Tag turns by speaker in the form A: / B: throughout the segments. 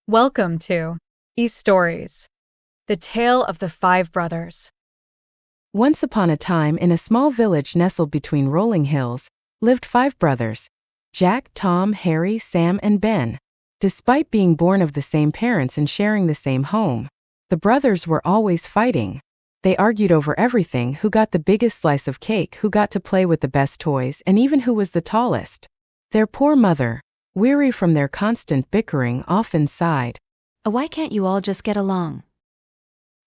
A: Welcome to E-Stories, the tale of the five brothers.
B: Once upon a time, in a small village nestled between rolling hills, lived five brothers: Jack, Tom, Harry, Sam, and Ben. Despite being born of the same parents and sharing the same home, the brothers were always fighting. They argued over everything: who got the biggest slice of cake, who got to play with the best toys, and even who was the tallest. Their poor mother, weary from their constant bickering, often sighed,
C: Why can't you all just get along?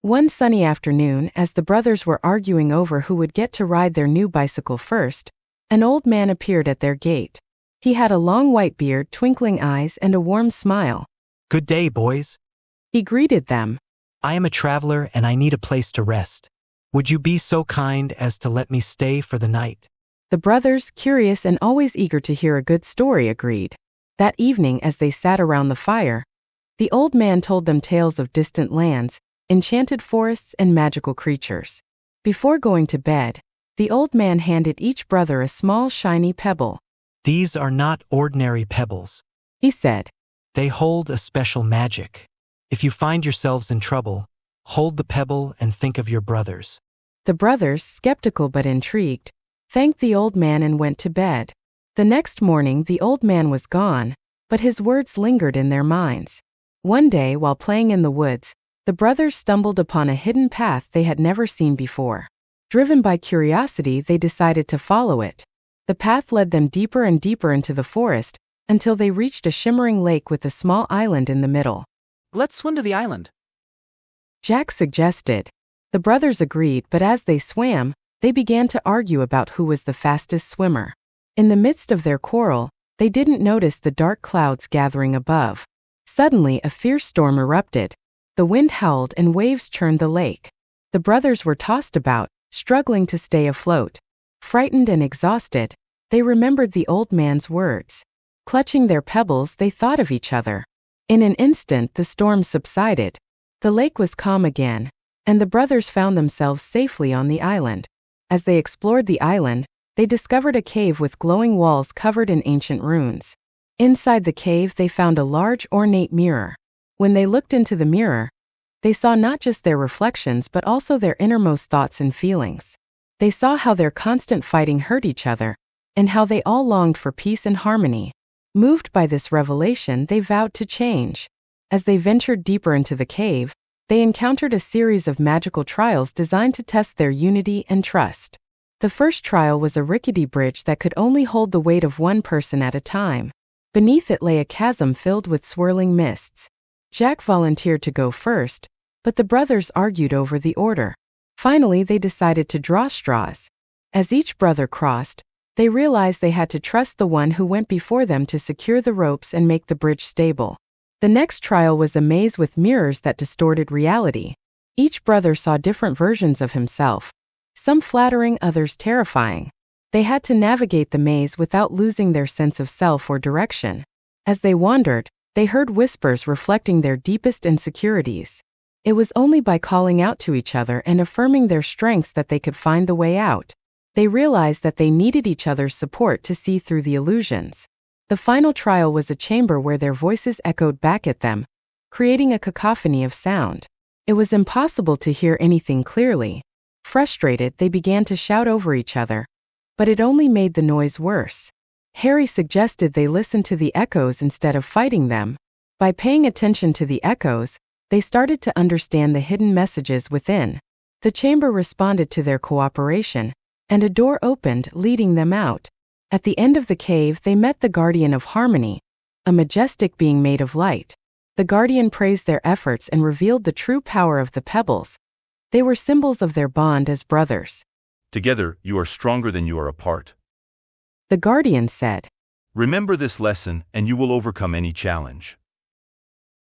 B: One sunny afternoon, as the brothers were arguing over who would get to ride their new bicycle first, an old man appeared at their gate. He had a long white beard, twinkling eyes, and a warm smile.
D: Good day, boys.
B: He greeted them.
D: I am a traveler and I need a place to rest. Would you be so kind as to let me stay for the night?
B: The brothers, curious and always eager to hear a good story, agreed. That evening, as they sat around the fire, the old man told them tales of distant lands, enchanted forests, and magical creatures. Before going to bed, the old man handed each brother a small shiny pebble.
D: These are not ordinary pebbles,
B: he said.
D: They hold a special magic. If you find yourselves in trouble, hold the pebble and think of your brothers.
B: The brothers, skeptical but intrigued, thanked the old man and went to bed. The next morning the old man was gone, but his words lingered in their minds. One day, while playing in the woods, the brothers stumbled upon a hidden path they had never seen before. Driven by curiosity, they decided to follow it. The path led them deeper and deeper into the forest, until they reached a shimmering lake with a small island in the middle.
E: Let's swim to the island,
B: Jack suggested. The brothers agreed, but as they swam, they began to argue about who was the fastest swimmer. In the midst of their quarrel, they didn't notice the dark clouds gathering above. Suddenly, a fierce storm erupted. The wind howled and waves churned the lake. The brothers were tossed about, struggling to stay afloat. Frightened and exhausted, they remembered the old man's words. Clutching their pebbles, they thought of each other. In an instant, the storm subsided. The lake was calm again, and the brothers found themselves safely on the island. As they explored the island, they discovered a cave with glowing walls covered in ancient runes. Inside the cave, they found a large, ornate mirror. When they looked into the mirror, they saw not just their reflections but also their innermost thoughts and feelings. They saw how their constant fighting hurt each other, and how they all longed for peace and harmony. Moved by this revelation, they vowed to change. As they ventured deeper into the cave, they encountered a series of magical trials designed to test their unity and trust. The first trial was a rickety bridge that could only hold the weight of one person at a time. Beneath it lay a chasm filled with swirling mists. Jack volunteered to go first, but the brothers argued over the order. Finally, they decided to draw straws. As each brother crossed, they realized they had to trust the one who went before them to secure the ropes and make the bridge stable. The next trial was a maze with mirrors that distorted reality. Each brother saw different versions of himself, some flattering, others terrifying. They had to navigate the maze without losing their sense of self or direction. As they wandered, they heard whispers reflecting their deepest insecurities. It was only by calling out to each other and affirming their strengths that they could find the way out. They realized that they needed each other's support to see through the illusions. The final trial was a chamber where their voices echoed back at them, creating a cacophony of sound. It was impossible to hear anything clearly. Frustrated, they began to shout over each other, but it only made the noise worse. Harry suggested they listen to the echoes instead of fighting them. By paying attention to the echoes, they started to understand the hidden messages within. The chamber responded to their cooperation, and a door opened, leading them out. At the end of the cave, they met the Guardian of Harmony, a majestic being made of light. The Guardian praised their efforts and revealed the true power of the pebbles. They were symbols of their bond as brothers.
F: Together, you are stronger than you are apart.
B: The Guardian said.
F: Remember this lesson, and you will overcome any challenge.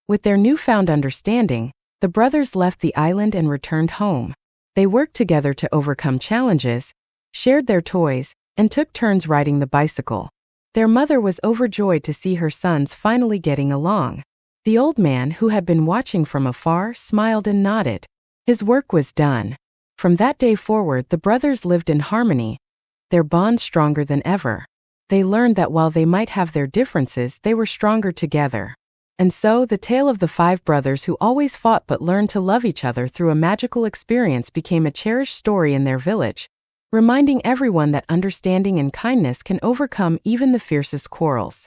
B: With their newfound understanding, the brothers left the island and returned home. They worked together to overcome challenges, shared their toys, and took turns riding the bicycle. Their mother was overjoyed to see her sons finally getting along. The old man, who had been watching from afar, smiled and nodded. His work was done. From that day forward, the brothers lived in harmony, their bond stronger than ever. They learned that while they might have their differences, they were stronger together. And so, the tale of the five brothers who always fought but learned to love each other through a magical experience became a cherished story in their village, reminding everyone that understanding and kindness can overcome even the fiercest quarrels.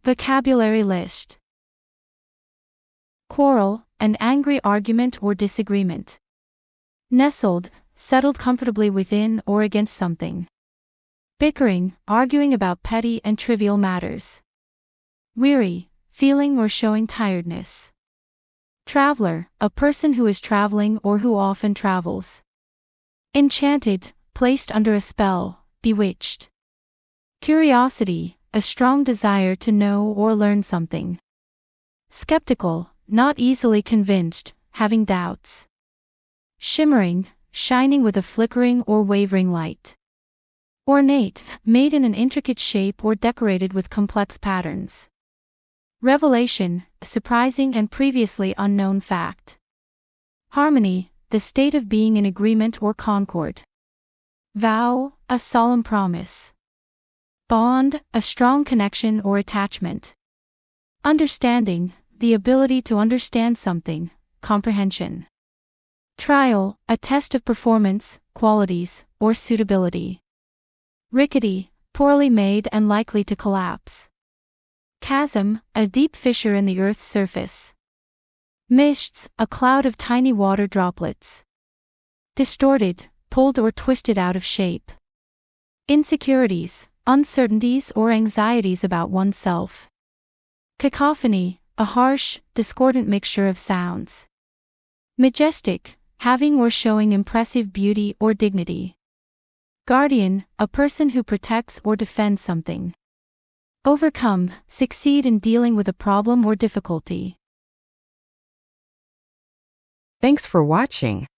C: Vocabulary list. Quarrel, an angry argument or disagreement. Nestled, settled comfortably within or against something. Bickering, arguing about petty and trivial matters. Weary, feeling or showing tiredness. Traveler, a person who is traveling or who often travels. Enchanted, placed under a spell, bewitched. Curiosity, a strong desire to know or learn something. Skeptical, not easily convinced, having doubts. Shimmering, shining with a flickering or wavering light. Ornate, made in an intricate shape or decorated with complex patterns. Revelation, a surprising and previously unknown fact. Harmony, the state of being in agreement or concord. Vow, a solemn promise. Bond, a strong connection or attachment. Understanding, the ability to understand something, comprehension. Trial, a test of performance, qualities, or suitability. Rickety, poorly made and likely to collapse. Chasm, a deep fissure in the Earth's surface. Mists, a cloud of tiny water droplets. Distorted, pulled or twisted out of shape. Insecurities, uncertainties or anxieties about oneself. Cacophony, a harsh, discordant mixture of sounds. Majestic, having or showing impressive beauty or dignity. Guardian, a person who protects or defends something. Overcome, succeed in dealing with a problem or difficulty.
B: Thanks for watching.